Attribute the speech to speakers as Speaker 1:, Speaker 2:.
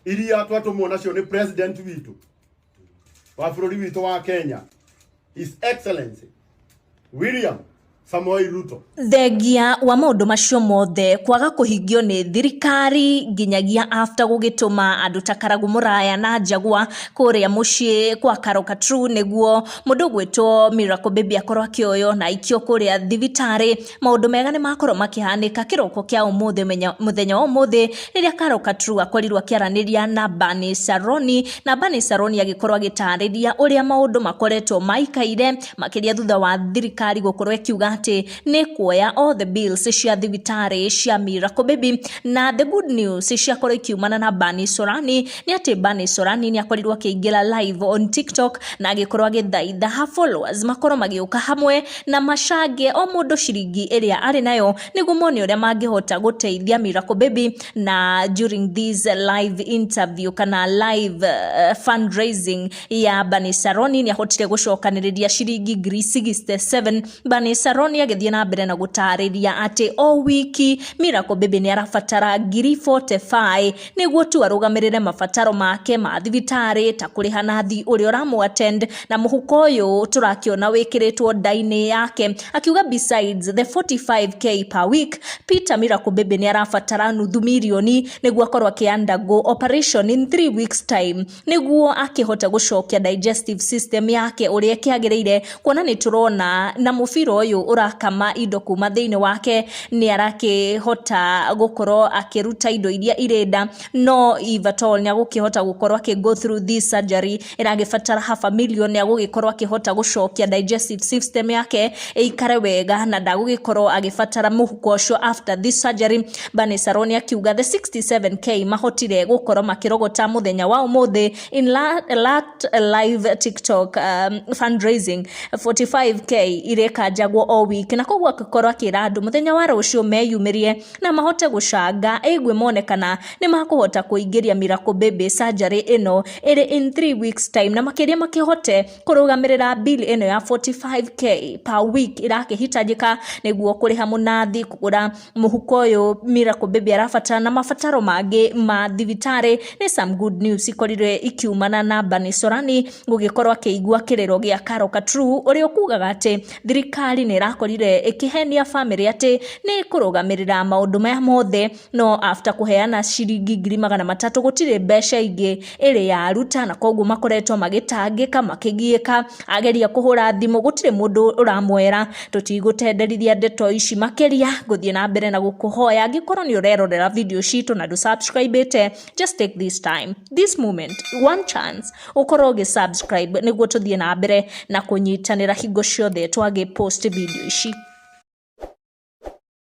Speaker 1: iria twatumwo cio ni president witu wa bururi witu wa Kenya, His Excellency William Samoei Ruto.
Speaker 2: Thengia wa maundu macio mothe kwaga kuhingio ni thirikari nginyagia after gugituma andu ta Karagu Muraya na Njagua kuria mucii kwa Karoka True niguo mundu gwitwo Miracle Baby akorwo akioyo na ikio kuria thibitari. Maundu mega ni makorwo makihanika kiroko kia umuthi muthenya wa umuthi riria Karoka True akorirwo akiaraniria na Bernice na Bernice agikorwo agitariria uria maundu makoretwo maikaire makiria thutha wa thirikari gukorwo ikiuga ni kuoya all the bills cia thibitari cia Miracle Baby. Na the good news cia korwo ikiumana na Bernice ni ati Bernice ni akorirwo akiingira live on TikTok na agikorwo agithaitha ha followers makorwo magiuka hamwe na machange o mundu ciringi iria ari nayo niguo mone uria mangihota guteithia Miracle Baby. Na during this live interview kana live fundraising ya Bernice ni ahotire gucokaniriria ciringi 67. Bernice agithie na mbere na gutariria ati o wiki Miracle Baby ni arafatara 45 niguo tu arugamirire mafataro make ma thibitari ta kuriha nathi uria uramu attend na muhuko uyu turakiona wikiritwo daini yake. Akiuga besides the 45k per week, Peter Miracle Baby ni arafatara nuthu milioni niguo akorwo akiandago operation in 3 weeks time niguo akihota gucokia digestive system yake uria kiagiriire. Kuona ni turona na mufiro uyu urakama indo kuma thiini wake ni arakihota gukorwo akiruta indo iria irenda, no ivatol ni agukihota gukorwo akigo through this surgery iragifatara $500,000 ni agugikorwo akihota gucokia digestive system yake ikare wega na ndagugikorwo agifatara muhuko ucio after this surgery. Bernice akiuga the 67k mahotire gukorwo makirogota muthenya wa umuthi in live TikTok fundraising 45k ireka Njagua o week na koguo akikorwo akira andu muthenya wa rucio meyumirie na mahote gucanga igwe monekana ni makuhota kuingiria Miracle Baby surgery ino iri in 3 weeks time na makiria makihote kurugamirira bill ino ya 45k per week irakihitajika niguo kuriha munathi kugura muhuko uyu Miracle Baby arafatara na mafataro mage ma thibitari. Ni some good news ikorire ikiumana na Bernice gugikorwo akiigua kirero gia Karoka True uri okugaga ati thirikari ni irakorire ikihenia family ati ni kurugamirira maundu maya mothe, no after kuheana ciringi 300 gutire mbeca ingi iri ya ruta na koguo makoretwo magitangika makigieka ageria kuhura thimu gutire mundu uramwera tutigutenderithia ndeto ici makeria guthie na mbere na gukuhoya angikorwo ni urerorera video citu na subscribe ite. Just take this time, this moment, one chance ukorwo subscribe niguo tuthie na mbere na kunyitanira hingo ciothe twage post video ici.